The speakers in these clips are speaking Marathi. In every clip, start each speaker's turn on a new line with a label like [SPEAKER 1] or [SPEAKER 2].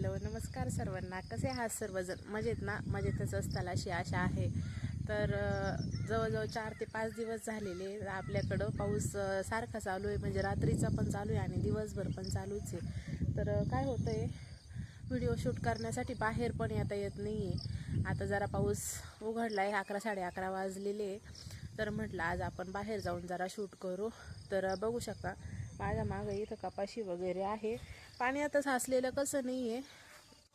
[SPEAKER 1] हॅलो नमस्कार सर्वांना. कसे आहात सर्वजण? मजेत ना? मजेतच असताल अशी आशा आहे. तर जवळजवळ 4 ते 5 दिवस झालेले आपल्याकडं पाऊस सारखा चालू आहे. म्हणजे रात्रीचा पण चालू आहे आणि दिवसभर पण चालूच आहे. तर काय होतं आहे, व्हिडिओ शूट करण्यासाठी बाहेर पण येता येत नाही आहे. आता जरा पाऊस उघडला आहे, 11 साडे 11 वाजलेले. तर म्हटलं आज आपण बाहेर जाऊन जरा शूट करू. तर बघू शकता माझ्या मागं इथं कपाशी वगैरे आहे. पाणी आता साचलेलं कसं नाही आहे.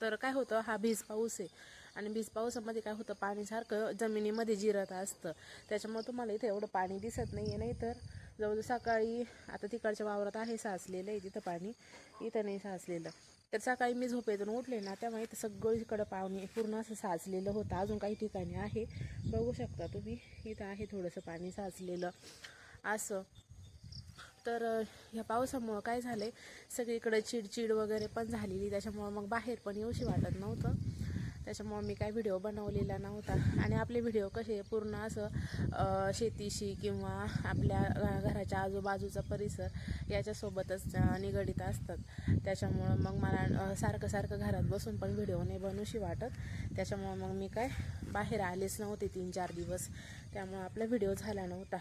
[SPEAKER 1] तर काय होतं, हा वीज पाऊस आहे आणि वीज पावसामध्ये काय होतं, पाणी सारखं जमिनीमध्ये जिरत असतं. त्याच्यामुळे तुम्हाला इथं एवढं पाणी दिसत नाही आहे. नाही तर जवळजवळ सकाळी आता तिकडच्या वावरात आहे साचलेलं आहे तिथं पाणी, इथं नाही साचलेलं. तर सकाळी मी झोपेतून उठले ना, त्यामुळे इथं सगळीकडं पाणी पूर्ण असं साचलेलं होतं. अजून काही ठिकाणी आहे, बघू शकता तुम्ही, इथं आहे थोडंसं पाणी साचलेलं असं. तर ह्या पावसामुळं काय झालं आहे, सगळीकडे चिडचिड वगैरे पण झालेली. त्याच्यामुळं मग बाहेर पण येऊशी वाटत नव्हतं. त्याच्यामुळं मी काय व्हिडिओ बनवलेला नव्हता. आणि आपले व्हिडिओ कसे पूर्ण असं शेतीशी किंवा आपल्या घराच्या आजूबाजूचा परिसर याच्यासोबतच निगडीत असतात. त्याच्यामुळं मग मला सारखं सारखं घरात बसून पण व्हिडिओ नाही बनवूशी वाटत. त्याच्यामुळं मग मी काय बाहेर आलेच नव्हते 3-4 दिवस. त्यामुळं आपला व्हिडिओ झाला नव्हता.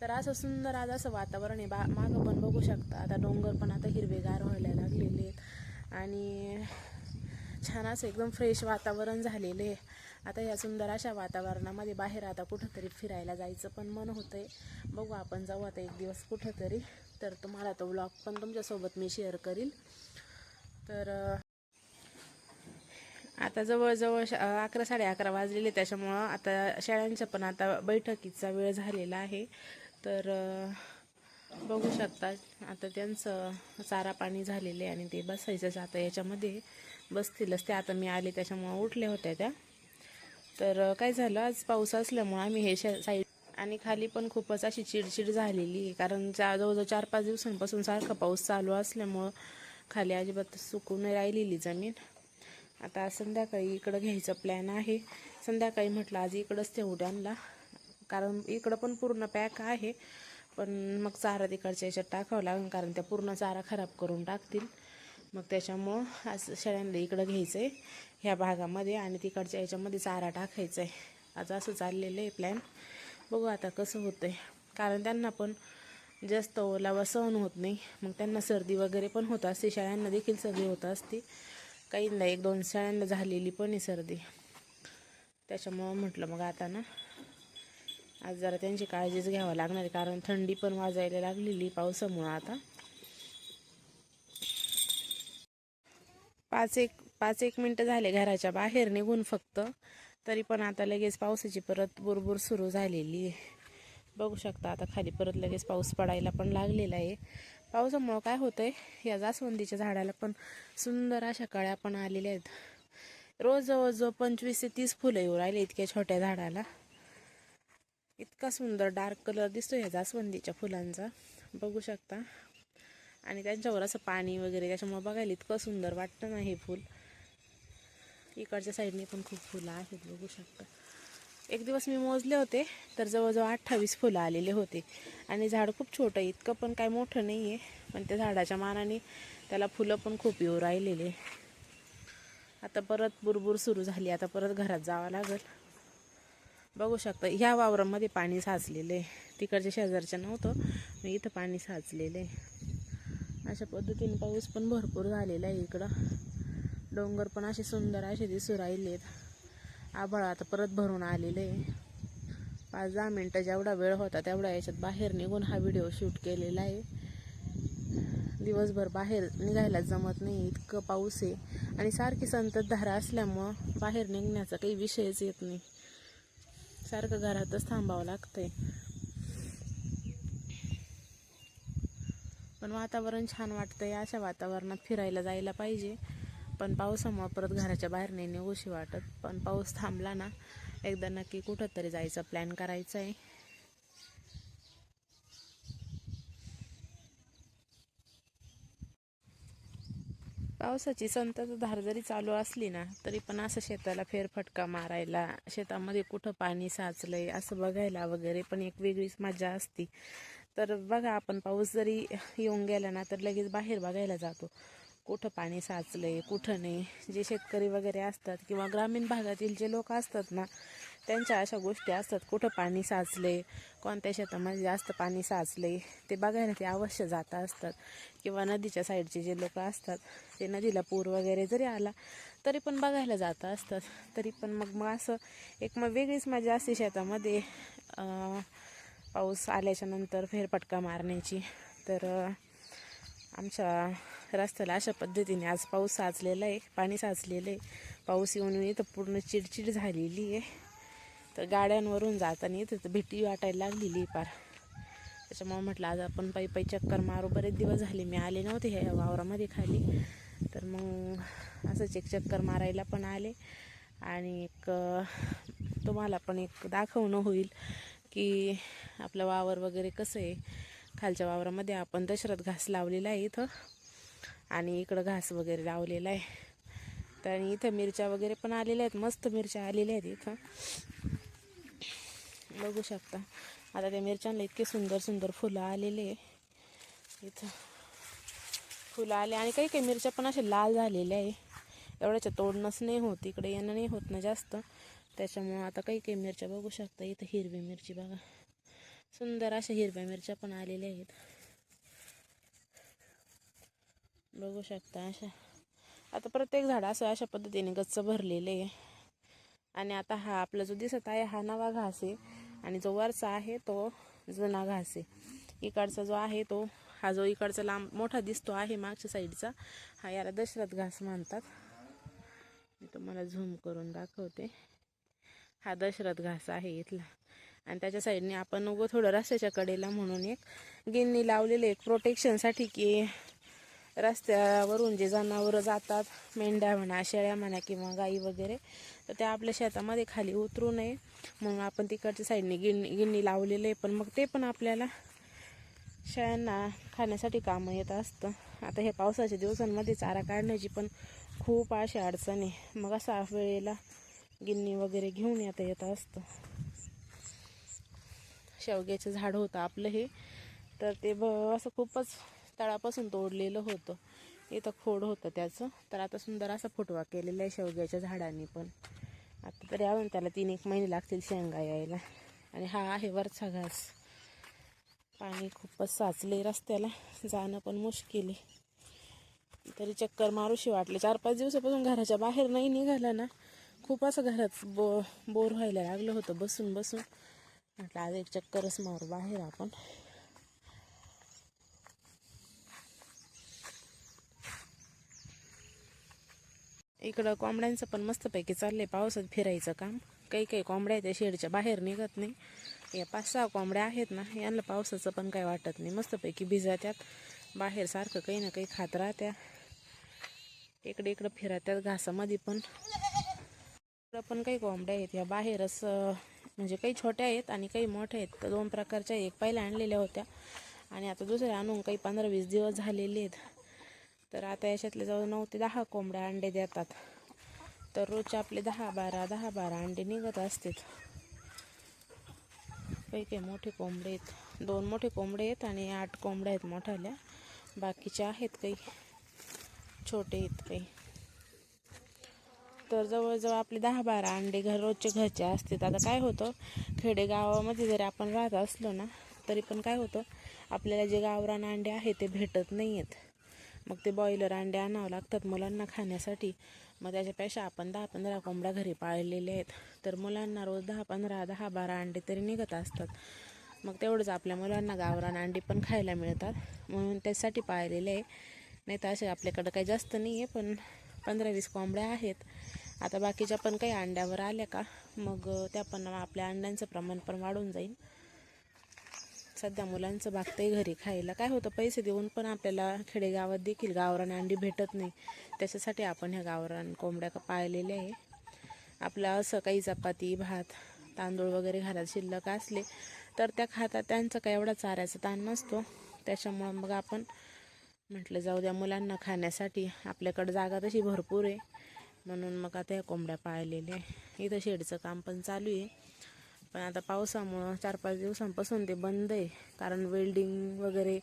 [SPEAKER 1] तर असं सुंदर आज असं वातावरण आहे. मागं पण बघू शकता, आता डोंगर पण आता हिरवेगार व्हायला लागलेले आहेत आणि छान असं एकदम फ्रेश वातावरण झालेलं आहे. आता या सुंदर अशा वातावरणामध्ये बाहेर आता कुठंतरी फिरायला जायचं पण मन होतं आहे. बघू आपण जाऊ आता एक दिवस कुठंतरी. तर तुम्हाला तो व्लॉग पण तुमच्यासोबत मी शेअर करील. तर आता जवळजवळ 11 साडे 11 वाजलेले. त्याच्यामुळं आता शाळांचा पण आता बैठकीचा वेळ झालेला आहे. तर बघू शकता आता त्यांचं चारा पाणी झालेले आहे आणि ते बसायचंच आता याच्यामध्ये बसतीलच. ते आता मी आले त्याच्यामुळं उठले होत्या त्या. तर काय झालं, आज पाऊस असल्यामुळं आम्ही हे साईड आणि खाली पण खूपच अशी चिडचिड झालेली आहे. कारण जवळजवळ 4-5 दिवसांपासून सारखा पाऊस चालू असल्यामुळं खाली अजिबात सुकून राहिलेली जमीन. आता संध्याकाळी इकडं घ्यायचं प्लॅन आहे. संध्याकाळी म्हटलं आज इकडंच ठेवू त्यांना, कारण इकडं पण पूर्ण पॅक आहे. पण मग चारा तिकडच्या याच्यात टाकावं लागेल, कारण त्या पूर्ण चारा खराब करून टाकतील. मग त्याच्यामुळं आज शेळ्यांना इकडं घ्यायचं आहे ह्या भागामध्ये आणि तिकडच्या याच्यामध्ये चारा टाकायचा आहे. आज असं चाललेलं आहे प्लॅन. बघू आता कसं होतं आहे, कारण त्यांना पण जास्त ओलावा सहन होत नाही. मग त्यांना सर्दी वगैरे पण होत असते, शेळ्यांना देखील सर्दी होत असते. काहींना 1-2 शेळ्यांना झालेली पण आहे सर्दी. त्याच्यामुळं म्हटलं मग आता ना आज जरा त्यांची काळजीच घ्यावं लागणार आहे, कारण थंडी पण वाजायला लागलेली पावसामुळं. आता 5-1 मिनटं झाले घराच्या बाहेर निघून फक्त, तरी पण आता लगेच पावसाची परत बुरबुर सुरू झालेली आहे. बघू शकता आता खाली परत लगेच पाऊस पडायला पण लागलेला आहे. पावसामुळं काय होतं आहे, या जास्वंदीच्या झाडाला पण सुंदर अशा कळ्या पण आलेल्या आहेत. रोज जवळजवळ 25 ते 30 फुलं येऊ राहिले इतक्या छोट्या झाडाला. इतका सुंदर डार्क कलर दिसतो या जास्वंदीच्या फुलांचा, बघू शकता. आणि त्यांच्यावर असं पाणी वगैरे, त्याच्यामुळे बघायला इतकं सुंदर वाटतं ना हे फूल. इकडच्या साईडने पण खूप फुलं आहेत, बघू शकता. एक दिवस मी मोजले होते तर जवळजवळ 28 फुलं आलेले होते. आणि झाड खूप छोटं, इतकं पण काय मोठं नाही आहे, पण त्या झाडाच्या मानाने त्याला फुलं पण खूप येऊ राहिलेले. आता परत बुरबुर सुरू झाली, आता परत घरात जावं लागेल. बघू शकता ह्या वावरामध्ये पाणी साचलेलं आहे, तिकडच्या शेजारच्या नव्हतं, मी इथं पाणी साचलेलं आहे. अशा पद्धतीने पाऊस पण भरपूर झालेला आहे इकडं. डोंगर पण असे सुंदर असे दिसू राहिलेत. आभाळ आता परत भरून आलेलं आहे. 5-10 मिनटं जेवढा वेळ होता तेवढा याच्यात बाहेर निघून हा व्हिडिओ शूट केलेला आहे. दिवसभर बाहेर निघायला जमत नाही, इतकं पाऊस आहे. आणि सारखी संततधार असल्यामुळं बाहेर निघण्याचा काही विषयच येत नाही, सारखं घरातच थांबावं लागतंय. पण वातावरण छान वाटतंय. अशा वातावरणात फिरायला जायला पाहिजे. पण पावसामुळे परत घराच्या बाहेर नाही निघूशी वाटत. पण पाऊस थांबला ना एकदा नक्की कुठंतरी जायचा प्लॅन करायचा आहे. पावसाची संततधार जरी चालू असली ना तरी पण असं शेताला फेरफटका मारायला, शेतामध्ये कुठं पाणी साचलंय असं बघायला वगैरे पण एक वेगळीच मजा असते. तर बघा आपण पाऊस जरी येऊन गेला ना तर लगेच बाहेर बघायला जातो, कुठं पाणी साचले कुठं नाही. जे शेतकरी वगैरे असतात किंवा ग्रामीण भागातील जे लोक असतात ना, त्यांच्या अशा गोष्टी असतात. कुठं पाणी साचले, कोणत्या शेतामध्ये जास्त पाणी साचले ते बघायला ते अवश्य जात असतात. किंवा नदीच्या साईडचे जे लोक असतात ते नदीला पूर वगैरे जरी आला तरी पण बघायला जात असतात. तरी पण मग असं एक वेगळीच मजा असते शेतामध्ये पाऊस आल्याच्या नंतर फेरफटका मारण्याची. तर आमच्या रस्त्याला अशा पद्धतीने आज पाऊस साचलेला आहे, पाणी साचलेलं आहे. पाऊस येऊन इथं पूर्ण चिडचिड झालेली आहे. तर गाड्यांवरून जाताना इथं तर भीती वाटायला लागलेली पार. त्याच्यामुळे म्हटलं आज आपण पायी चक्कर मारू. बरेच दिवस झाले मी आले नव्हते ह्या वावरामध्ये खाली. तर मग असंच एक चक्कर मारायला पण आले आणि एक तुम्हाला पण एक दाखवणं होईल की आपलं वावर वगैरे कसं आहे. खालच्या वावरामध्ये आपण दशरथ घास लावलेला आहे इथं, आणि इकडं घास वगैरे लावलेला आहे. तर इथं मिरच्या वगैरे पण आलेल्या आहेत, मस्त मिरच्या आलेल्या आहेत इथं, बघू शकता. आता त्या मिरच्यांना इतके सुंदर सुंदर फुलं आलेले आहे. इथं फुलं आले आणि काही काही मिरच्या पण अशा लाल झालेल्या आहे. एवढ्याच्या तोडणंच नाही होत, इकडे येणं नाही होत ना जास्त. त्याच्यामुळं आता काही काही मिरच्या बघू शकता. इथं हिरवी मिरची बघा, सुंदर अशा हिरव्या मिरच्या पण आलेल्या आहेत, बघू शकता. आता प्रत्येक झाड असं अशा पद्धतीने गच्च भरलेले आहे. आणि आता हा आपला जो दिसत आहे हा नवा घास आहे, आणि जो वरचा आहे तो जुना घास आहे. इकडचा जो आहे तो, हा जो इकडचा लांब मोठा दिसतो आहे मागच्या साईडचा, हा याला दशरथ घास म्हणतात. मी तुम्हाला झूम करून दाखवते. हा दशरथ घास आहे इथला. आणि त्याच्या साईडने आपण उगं थोडं रस्त्याच्या कडेला म्हणून एक गिन्नी लावलेले एक प्रोटेक्शनसाठी, की रस्त्यावरून जे जनावरं जातात, मेंढ्या म्हणा, शेळ्या म्हणा किंवा गाई वगैरे, तर त्या आपल्या शेतामध्ये खाली उतरू नये म्हणून आपण तिकडच्या साईडने गिन्नी लावलेलं आहे. पण मग ते पण आपल्याला शेळ्यांना खाण्यासाठी कामं येत असतं. आता हे पावसाच्या दिवसांमध्ये चारा काढण्याची पण खूप अशी अडचण आहे. मग असा वेळेला गिन्नी वगैरे घेऊन येत असतं. शेवग्याचं झाड होतं आपलं हे, तर ते असं खूपच तळापासून तोडलेलं होतं. इथं खोड होतं त्याचं. तर आता सुंदर असा फुटवा केलेला आहे शेवग्याच्या झाडांनी पण. आता तरी अजून त्याला 3-1 महिने लागतील शेंगा यायला. आणि हा आहे वरचा घास. पाणी खूपच साचले, रस्त्याला जाणं पण मुश्किल आहे. तरी चक्कर मारूशी वाटले. 4-5 दिवसापासून घराच्या बाहेर नाही निघालं ना, खूप असं घरात बोर व्हायला लागलं होतं बसून बसून. म्हटलं आज एक चक्करच मारू बाहेर आपण. इकडं कोंबड्यांचं पण मस्तपैकी चाललंय पावसात फिरायचं काम. काही काही कोंबड्या त्या शेडच्या बाहेर निघत नाही. या 5-6 कोंबड्या आहेत ना, यांना पावसाचं पण काही वाटत नाही, मस्तपैकी भिजात्यात बाहेर, सारखं काही ना काही खात राहत्या. इकडे इकडं फिरत्यात घासामध्ये पण. इकडं पण काही कोंबड्या आहेत या बाहेरच, म्हणजे काही छोट्या आहेत आणि काही मोठ्या आहेत. तर 2 प्रकारच्या. एक पहिल्या आणलेल्या होत्या आणि आता दुसऱ्या आणून काही 15-20 दिवस झालेले आहेत. तर आता याच्यातले जवळ 9 ते 10 कोंबड्या अंडे देतात. तर रोजचे आपले 10-12 अंडे निघत असतात. काही मोठे कोंबडे आहेत, 2 मोठे कोंबडे आहेत आणि 8 कोंबड्या आहेत मोठ्याल्या. बाकीचे आहेत काही छोटे आहेत काही. तर जवळजवळ आपले 10-12 अंडे रोजचे घरचे असतात. आता काय होतं, खेडेगावामध्ये जरी आपण राहत असलो ना, तरी पण काय होतं, आपल्याला जे गावरान अंडे आहेत ते भेटत नाही आहेत. मग ते बॉयलर अंडे आणावं लागतात मुलांना खाण्यासाठी. मग त्याच्यापेक्षा आपण 10-15 कोंबड्या घरी पाळलेल्या आहेत. तर मुलांना रोज 10-12 अंडे तरी निघत असतात. मग तेवढंच आपल्या मुलांना गावरान अंडी पण खायला मिळतात, म्हणून त्यासाठी पाळलेले आहे. नाही तर असे आपल्याकडं काही जास्त नाही आहे, पण 15-20 कोंबड्या आहेत. आता बाकीच्या पण काही अंड्यावर आल्या का मग त्या पण आपल्या अंड्यांचं प्रमाण पण वाढून जाईल. सध्या मुलांचं भागतंय घरी खायला. काय होतं, पैसे देऊन पण आपल्याला खेडेगावात देखील गावरान अंडी भेटत नाही. त्याच्यासाठी आपण ह्या गावरान कोंबड्या पाळलेल्या आहे. आपलं असं काही चपाती, भात, तांदूळ वगैरे घरात शिल्लक असले तर त्या खातात. त्यांचं काय एवढा चाऱ्याचा ताण नसतो. त्याच्यामुळं मग आपण म्हटलं जाऊ द्या मुलांना खाण्यासाठी, आपल्याकडं जागा तशी भरपूर आहे म्हणून मग आता ह्या कोंबड्या पाळलेल्या आहे. इथं शेडचं काम पण चालू आहे, पण आता पावसामुळं 4-5 दिवसांपासून ते बंद आहे. कारण वेल्डिंग वगैरे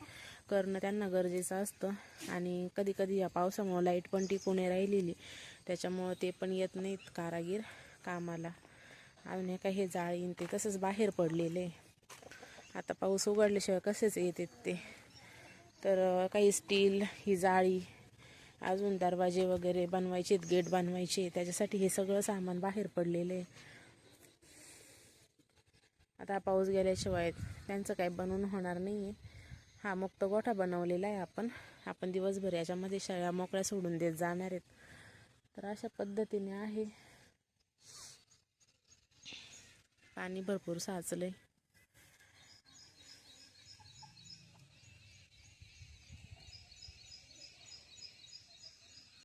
[SPEAKER 1] करणं त्यांना गरजेचं असतं. आणि कधी कधी या पावसामुळं लाईट पण टिकून नाही राहिलेली, त्याच्यामुळं ते पण येत नाहीत कारागीर कामाला. अजून काय हे जाळीन ते तसंच बाहेर पडलेले. आता पाऊस उघडल्याशिवाय कसेच येतात ते. तर काही स्टील, ही जाळी, अजून दरवाजे वगैरे बनवायचे, गेट बनवायचे, त्याच्यासाठी हे सगळं सामान बाहेर पडलेले. आता पाऊस गेल्याशिवाय त्यांचं काही बनवून होणार नाही आहे. हा मुक्त गोठा बनवलेला आहे आपण दिवसभर याच्यामध्ये शेळ्या मोकळ्या सोडून देत जाणार आहेत. तर अशा पद्धतीने आहे. पाणी भरपूर साचलंय.